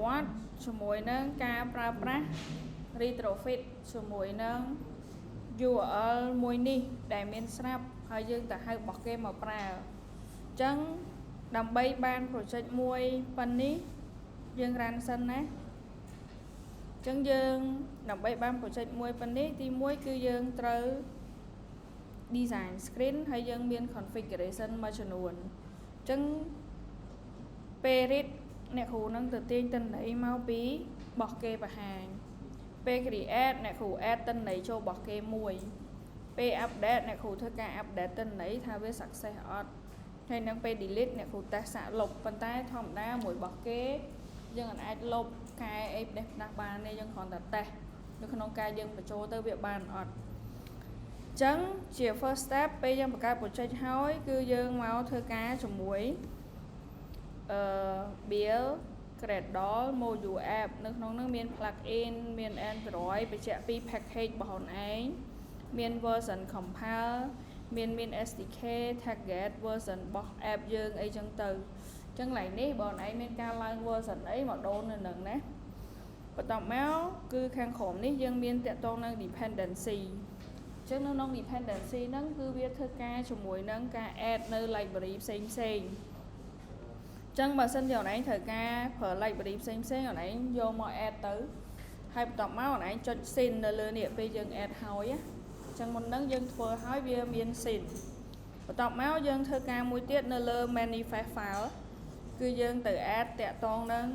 វត្តជាមួយនឹងការប្រើប្រាស់ retrofit ជាមួយនឹង URL មួយនេះដែលមានស្រាប់ហើយយើងទៅហៅរបស់គេមកប្រើអញ្ចឹងដើម្បីបាន project មួយប៉ុណ្នេះយើង run សិនណាអញ្ចឹងយើងដើម្បីបាន project មួយប៉ុណ្នេះទី1គឺយើងត្រូវ design screen ហើយយើងមាន configuration មួយចំនួនអញ្ចឹងពេល read អ្នកគ្រូនឹងទៅទាញទិន្នន័យមកពីរបស់គេបង្ហាញពេល create អ្នកគ្រូ add ទិន្នន័យចូលរបស់គេមួយពេល update អ្នកគ្រូធ្វើការ update ទិន្នន័យថាវា success អត់ហើយនឹងពេល delete អ្នកគ្រូ test សាកលុបប៉ុន្តែធម្មតាមួយរបស់គេយើងអាចលុបកែអីផ្ដេសផ្ដាស់បានទេយើងគ្រាន់តែ test នៅក្នុងការយើងបញ្ចូលទៅវាបានអត់អញ្ចឹងជា first step ពេលយើងបង្កើត project ហើយគឺយើងមកធ្វើការជាមួយbuild Gradle module app នៅក្នុងនោះមាន plugin មាន Android បញ្ជាក់ពី package របស់ខ្លួនឯងមាន version compile មាន SDK target version របស់ app យើងអីចឹងទៅអញ្ចឹងឡើយនេះបងឯងមានការឡើង version អីមកដូរនៅនឹងណាបន្ទាប់មកគឺខាងក្រោមនេះយើងមានតាក់ទងនឹង dependency អញ្ចឹងនៅក្នុង dependency ហ្នឹងគឺវាធ្វើការជាមួយនឹងការ add នៅ library ផ្សេងអញ្ចឹងបើសិនជាអូនឯងត្រូវការប្រើ library ផ្សេងអូនឯងយកមក add ទៅហើយបន្ទាប់មកអូនឯងចុច sync នៅលើនេះពេលយើង add ហើយអញ្ចឹងមុនហ្នឹងយើងធ្វើហើយវាមាន sync បន្ទាប់មកយើងធ្វើការមួយទៀតនៅលើ manifest file គឺយើងទៅ add តាក់ទងនឹង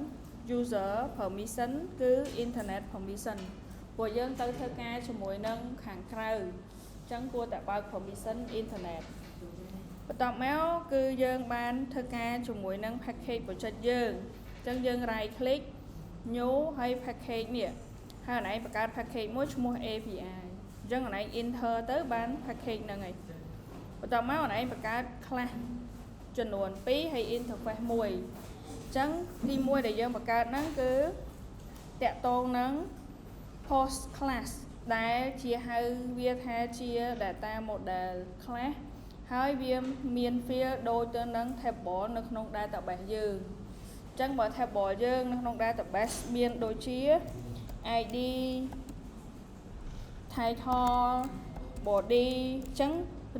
user permission គឺ internet permission ព្រោះយើងទៅធ្វើការជាមួយនឹងខាងក្រៅអញ្ចឹងគួរតែបើក permission internet បន្ទាប់មកគឺយើងបានធ្វើការជាមួយនឹង package project យើងអញ្ចឹងយើង right click new ហើយ package នេះហើយអូនឯងបង្កើត package មួយឈ្មោះ API អញ្ចឹងអូនឯង enter ទៅបាន package ហ្នឹងហើយបន្ទាប់មកអូនឯងបង្កើត class ចំនួន2ហើយ interface 1អញ្ចឹងទី1ដែលយើងបង្កើតហ្នឹងគឺតាក់ទងនឹង post class ដែលជាហៅវាថាជា data model class ហើយវាមាន field ដូចទៅនឹង table នៅក្នុង database យើងអញ្ចឹងបើ table យើងនៅក្នុង database មានដូចជា ID title body អញ្ចឹង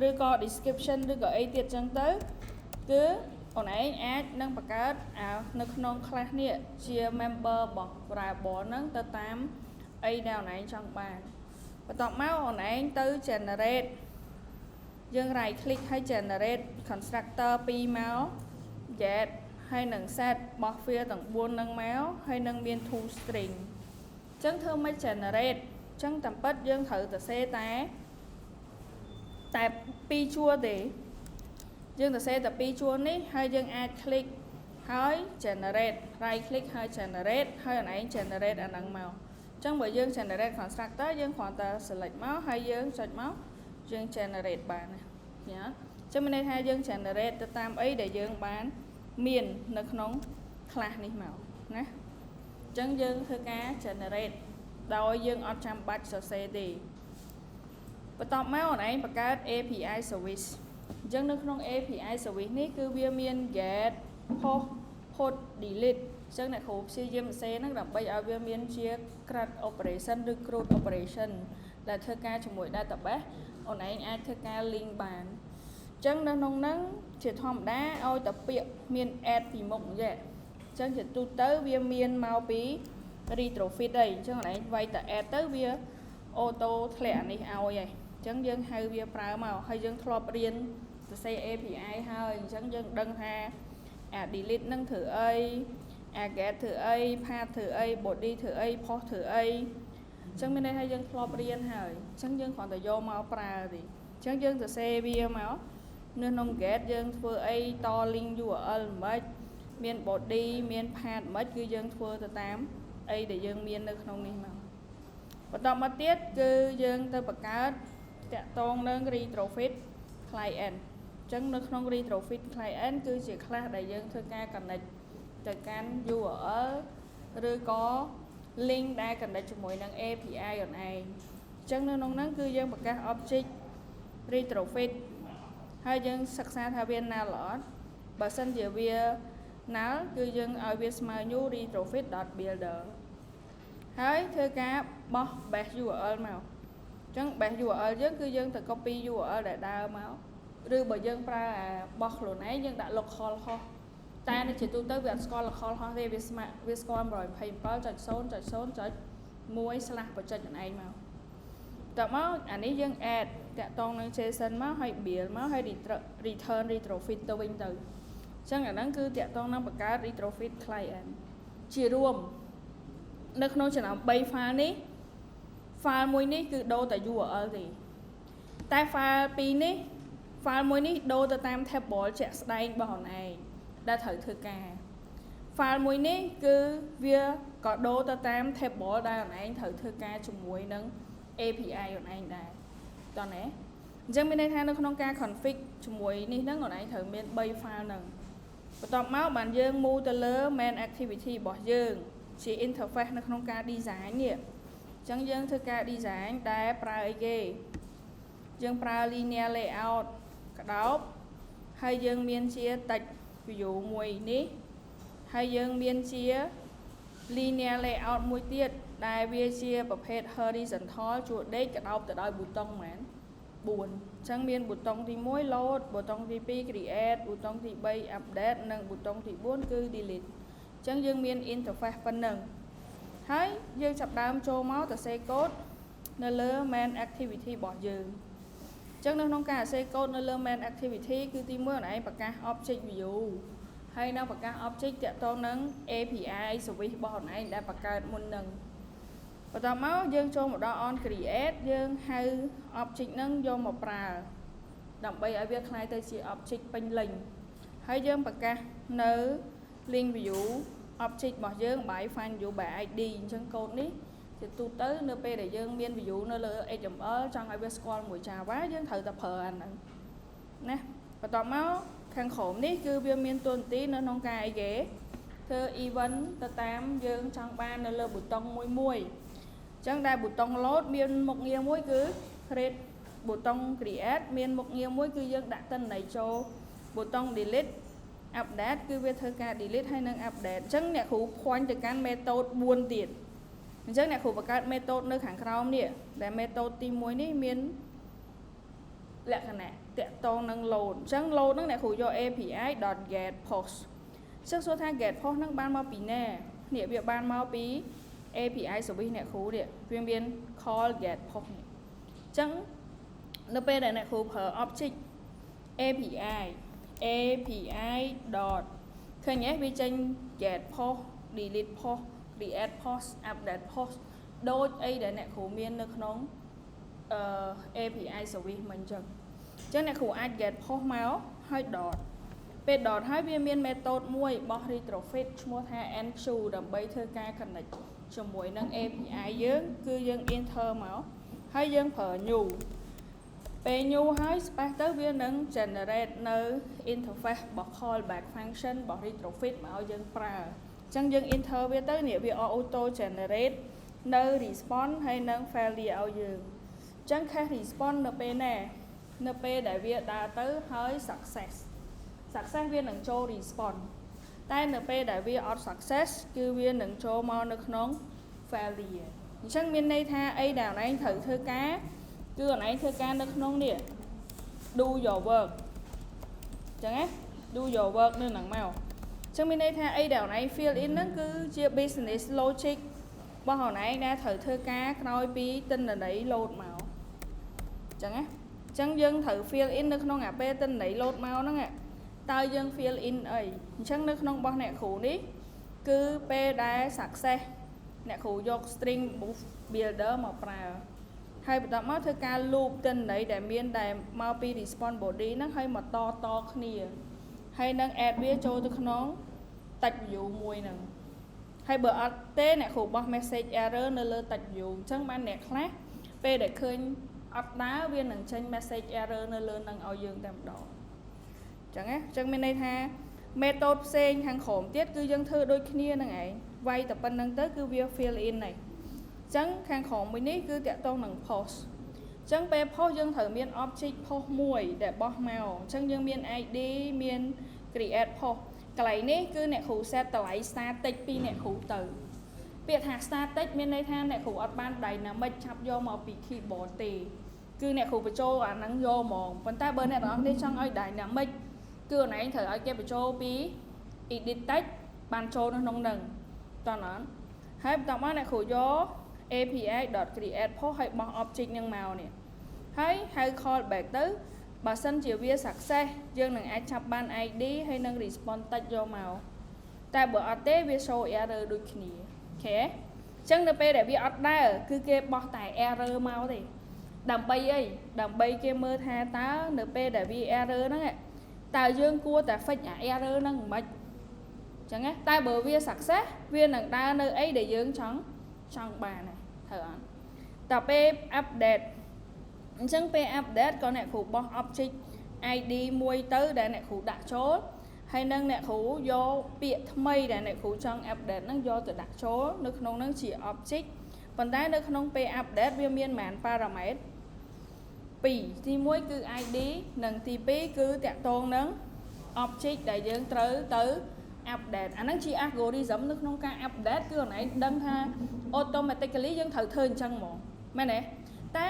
ឬក៏ description ឬក៏អីទៀតអញ្ចឹងទៅគឺអូនឯងអាចនឹងបង្កើតនៅក្នុង class នេះជា member របស់ variable ហ្នឹងទៅតាមអីដែលអូនឯងចង់បានបន្ទាប់មកអូនឯងទៅ generate យើង right click ហើយ generate constructor 2មក get ហើយនឹង set របស់ field ទាំង4ហ្នឹងមកហើយនឹងមាន to string អញ្ចឹងធ្វើមក generate អញ្ចឹងតាមពិតយើងត្រូវទៅសេតែ2ជួរទេយើងទៅសេតែ2ជួរនេះហើយយើងអាច click ហើយ generate right click ហើយ generate ហើយអូនឯង generate អាហ្នឹងមកអញ្ចឹងបើយើង generate constructor យើងគ្រាន់តែ select មកហើយយើងចុចមកយើង generate បានណាអញ្ចឹងមានន័យថាយើង generate ទៅតាមអីដែលយើងបានមាននៅក្នុង class នេះមកណាអញ្ចឹងយើងធ្វើការ generate ដោយយើងអត់ចាំបាច់សរសេរទេបន្ទាប់មកអូនឯងបង្កើត API service អញ្ចឹងនៅក្នុង API service នេះគឺវាមាន get post put delete អញ្ចឹងអ្នកគ្រូព្យាយាមសរសេរហ្នឹងដើម្បីឲ្យវាមានជា CRUD operation ឬ CRUD operation ដែលធ្វើការជាមួយ database អូនឯងអាចធ្វើការ link បានអញ្ចឹងនៅក្នុងហ្នឹងជាធម្មតាឲ្យតែពាក្យមាន add ពីមុខអញ្ចឹងជាទូទៅវាមានមកពី retrofit អីអញ្ចឹងអូនឯងវាយតែ add ទៅវា auto ធ្លាក់អានេះឲ្យហើយអញ្ចឹងយើងហៅវាប្រើមកហើយយើងធ្លាប់រៀនសរសេរ API ហើយអញ្ចឹងយើងដឹងថាអា delete នឹងធ្វើអីអា get ធ្វើអី path ធ្វើអី body ធ្វើអី post ធ្វើអីអញ្ចឹងមានន័យថាយើងធ្លាប់រៀនហើយអញ្ចឹងយើងគ្រាន់តែយកមកប្រើទេអញ្ចឹងយើងសរសេរវាមកនៅក្នុង get យើងធ្វើអីត link URL មិនមាន body មាន path មិនគឺយើងធ្វើទៅតាមអីដែលយើងមាននៅក្នុងនេះមកបន្តមកទៀតគឺយើងទៅបង្កើតតាក់ទងនឹង retrofit client អញ្ចឹងនៅក្នុង retrofit client គឺជា class ដែលយើងធ្វើការ connect ទៅកាន់ URL ឬក៏ link ដែល connect ជាមួយនឹង API ខ្លួនឯងអញ្ចឹងនៅក្នុងហ្នឹងគឺយើងបង្កើត object retrofit ហើយយើងសិក្សាថាវាណាល្អអត់បើសិនជាវា null គឺយើងឲ្យវាស្មើ new retrofit.builder ហើយធ្វើការបោះ base URL មកអញ្ចឹង base URL យើងគឺយើងទៅ copy URL ដែលដើរមកឬបើយើងប្រើអាបោះខ្លួនឯងយើងដាក់ local host តែនៅជាទូទៅវាអត់ស្គាល់ local host ទេវាស្គាល់ 127.0.0.1/បច្ចេកខ្លួនឯងមកតើមកអានេះយើង add តាក់ទងនឹង JSON មកហើយ build មកហើយ return retrofit ទៅវិញទៅអញ្ចឹងអាហ្នឹងគឺតាក់ទងនឹងបង្កើត retrofit client ជារួមនៅក្នុងចំណោម3 file នេះ file មួយនេះគឺដូរតែ URL ទេតែ file 2នេះ file មួយនេះដូរទៅតាម table ជាក់ស្ដែងរបស់ខ្លួនឯងដែលត្រូវធ្វើការ file មួយនេះគឺវាក៏ដូរទៅតាម table ដែលខ្លួនឯងត្រូវធ្វើការជាមួយនឹង API ខ្លួនឯងដែរតោះណាអញ្ចឹងមានន័យថានៅក្នុងការ config ជាមួយនេះហ្នឹងខ្លួនឯងត្រូវមាន3 file ហ្នឹងបន្ទាប់មកបានយើង move ទៅលើ main activity របស់យើងជា interface នៅក្នុងការ design នេះអញ្ចឹងយើងធ្វើការ design ដែលប្រើអីគេយើងប្រើ linear layout ក្តោបហើយយើងមានជា text view មួយនេះហើយយើងមានជា linear layout មួយទៀតដែលវាជាប្រភេទ horizontal ជួរដេកក្តោបទៅដោយប៊ូតុងមែន4អញ្ចឹងមានប៊ូតុងទី1 load ប៊ូតុងទី2 create ប៊ូតុងទី3 update និងប៊ូតុងទី4គឺ delete អញ្ចឹងយើងមាន interface ប៉ុណ្ណឹងហើយយើងចាប់ដើមចូលមកទៅសេ code នៅលើ main activity របស់យើងអញ្ចឹងនៅក្នុងការសេ code នៅលើ main activity គឺទី1ខ្លួនឯងប្រកាស object view ហើយនៅប្រកាស object តាក់ទងនឹង API service របស់ខ្លួនឯងដែលបង្កើតមុននឹងបន្ទាប់មកយើងចូលមកដល់ on create យើងហៅ object ហ្នឹងយកមកប្រើដើម្បីឲ្យវាក្លាយទៅជា object ពេញលេញហើយយើងប្រកាសនៅ link view object របស់យើង by find view by id អញ្ចឹងកូដនេះជាទូទៅនៅពេលដែលយើងមាន view នៅលើ HTML ចង់ឲ្យវាស្គាល់មួយ Java យើងត្រូវតែប្រើអាហ្នឹងណាបន្ទាប់មកខាងក្រោមនេះគឺវាមានតួនាទីនៅក្នុងការអីគេធ្វើ event ទៅតាមយើងចង់បាននៅលើប៊ូតុងមួយអញ្ចឹងដែលប៊ូតុង load មានមុខងារមួយគឺ create ប៊ូតុង create មានមុខងារមួយគឺយើងដាក់ទិន្នន័យចូលប៊ូតុង delete update គឺវាធ្វើការ delete ហើយនឹង update អញ្ចឹងអ្នកគ្រូ point ទៅកាន់ method 4 ទៀតអញ្ចឹងអ្នកគ្រូបង្កើត method នៅខាងក្រោមនេះដែល method ទី1នេះមានលក្ខណៈតាក់ទងនឹង load អញ្ចឹង load ហ្នឹងអ្នកគ្រូយក API.get post អញ្ចឹងសួរថា get post ហ្នឹងបានមកពីណានេះវាបានមកពី API service អ្នកគ្រូនេះវាមាន call get post នេះអញ្ចឹងនៅពេលដែលអ្នកគ្រូប្រើ object API dot ឃើញទេវាចេញ get post delete post create post update post ដូចអីដែលអ្នកគ្រូមាននៅក្នុងAPI service មិនអញ្ចឹងអ្នកគ្រូអាច get post មកហើយ dot ពេល dot ហើយវាមាន method មួយរបស់ retrofit ឈ្មោះថា enq ដើម្បីធ្វើការ connect ជាមួយនឹង API យើងគឺយើង enter មកហើយយើងប្រើ new ពេល new ហើយ space ទៅវានឹង generate នៅ interface របស់ callback function របស់ retrofit មកឲ្យយើងប្រើអញ្ចឹងយើង enter វាទៅនេះវា auto generate នៅ response ហើយនឹង failure ឲ្យយើងអញ្ចឹង case response នៅពេលណានៅពេលដែលវាដើរទៅហើយ success វានឹងចូល response តែនៅពេលដែលវាអត់ success គឺវានឹងចូលមកនៅក្នុង failure អញ្ចឹងមានន័យថាអីដែលឯងត្រូវធ្វើការគឺខ្លួនឯងធ្វើការនៅក្នុងនេះ do your work អញ្ចឹងណា do your work នៅហ្នឹងមកអញ្ចឹងមានន័យថាអីដែលខ្លួនឯង fill in ហ្នឹងគឺជា business logic របស់ខ្លួនឯងដែលត្រូវធ្វើការក្រោយពីទិន្នន័យ load មកអញ្ចឹងណាអញ្ចឹងយើងត្រូវ fill in នៅក្នុងអាពេលទិន្នន័យ load មកហ្នឹងតើយើង fill in អីអញ្ចឹងនៅក្នុងរបស់អ្នកគ្រូនេះគឺពេលដែល success អ្នកគ្រូយក string builder មកប្រើហើយបន្ទាប់មកធ្វើការ loop ទិន្នន័យដែលមានដែលមកពី response body ហ្នឹងហើយមកតគ្នាហើយនឹង add វាចូលទៅក្នុង text view មួយហ្នឹងហើយបើអត់ទេអ្នកគ្រូបោះ message error នៅលើ text view អញ្ចឹងបានអ្នកខ្លះពេលដែលឃើញអត់ដើរវានឹងចេញ message error នៅលើហ្នឹងឲ្យយើងតែម្ដងអញ្ចឹងណាអញ្ចឹងមានន័យថា method ផ្សេងខាងក្រោមទៀតគឺយើងធ្វើដូចគ្នាហ្នឹងឯងវាយតែប៉ុណ្្នឹងទៅគឺវា fill in ហើយអញ្ចឹងខាងក្រោមមួយនេះគឺតាក់ទងនឹង post អញ្ចឹងពេល post យើងត្រូវមាន object post មួយដែលបោះមកអញ្ចឹងយើងមាន ID មាន create post កន្លែងនេះគឺអ្នកគ្រូ set តម្លៃ static ពីអ្នកគ្រូទៅពាក្យថា static មានន័យថាអ្នកគ្រូអត់បាន dynamic ចាប់យកមកពី keyboard ទេគឺអ្នកគ្រូបញ្ចូលអាហ្នឹងយកហ្មងប៉ុន្តែបើអ្នកទាំងអស់គ្នាចង់ឲ្យ dynamic គឺអូនឯងត្រូវឲ្យគេបញ្ចូលពី edit text បានចូលនៅក្នុងហ្នឹងតោះណាហើយបន្ទាប់មកអ្នកគ្រូយក api.create post ហើយបោះ object ហ្នឹងមកនេះហើយហៅ callback ទៅបើសិនជាវា success យើងនឹងអាចចាប់បាន ID ហើយនឹង response text យកមកតែបើអត់ទេវា show error ដូចគ្នាអូខេអញ្ចឹងនៅពេលដែលវាអត់ដើរគឺគេបោះតែ error មកទេដើម្បីអីដើម្បីគេមើលថាតើនៅពេលដែលវា error ហ្នឹងតើយើងគួរតែ fix អា error ហ្នឹងមិនអញ្ចឹងតែបើវា success វានឹងដើរនៅអីដែលយើងចង់បានហើយត្រូវអត់តពេល update អញ្ចឹងពេល update ក៏អ្នកគ្រូបោះ object ID មួយទៅដែលអ្នកគ្រូដាក់ចូលហើយនឹងអ្នកគ្រូយកពាក្យថ្មីដែលអ្នកគ្រូចង់ update ហ្នឹងយកទៅដាក់ចូលនៅក្នុងហ្នឹងជា object ប៉ុន្តែនៅក្នុងពេល update វាមានប៉ុន្មាន parameter 2ទី1គឺ ID និងទី2គឺតាក់ទងនឹង object ដែលយើងត្រូវទៅ update អាហ្នឹងជា algorithm នៅក្នុងការ update គឺអូនឯងដឹងថា automatically យើងត្រូវធ្វើអញ្ចឹងហ្មងមែនទេតែ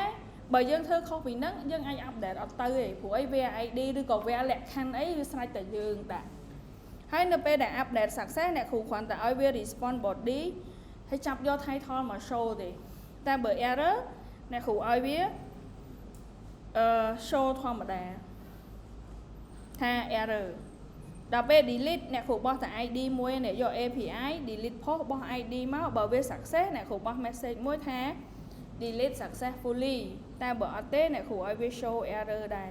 បើយើងធ្វើខុសពីហ្នឹងយើងអាច update អត់ទៅទេព្រោះអីវា ID ឬក៏វាលក្ខខណ្ឌអីវាស្រេចតែយើងដាក់ហើយនៅពេលដែល update success អ្នកគ្រូគ្រាន់តែឲ្យវា response body ហើយចាប់យក title មក show ទេតែបើ error អ្នកគ្រូឲ្យវាshow ធម្មតាថា error ដល់ពេល delete អ្នកគ្រូបោះតែ ID មួយនេះយក API delete post បោះ ID មកបើវា success អ្នកគ្រូបោះ message មួយថា delete successfully តែបើអត់ទេអ្នកគ្រូឲ្យវា show error ដែរ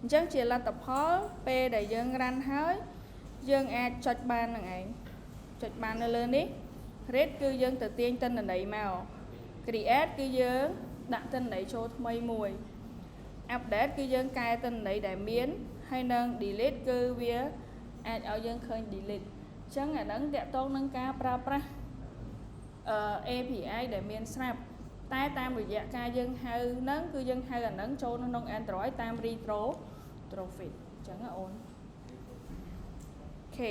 អញ្ចឹងជាលទ្ធផលពេលដែលយើង run ហើយយើងអាចចុចបានហ្នឹងឯងចុចបាននៅលើនេះ read គឺយើងទៅទាញទិន្នន័យមក create គឺយើងដាក់ទិន្នន័យចូលថ្មីមួយ update គឺយើងកែទិន្នន័យដែលមានហើយនឹង delete គឺវាអាចឲ្យយើងឃើញ delete អញ្ចឹងអាហ្នឹងតាក់ទងនឹងការប្រើប្រាស់API ដែលមានស្រាប់តែតាមរយៈការយើងហៅហ្នឹងគឺយើងហៅអាហ្នឹងចូលនៅក្នុង Android តាម retro traffic អញ្ចឹងអូនអូខេ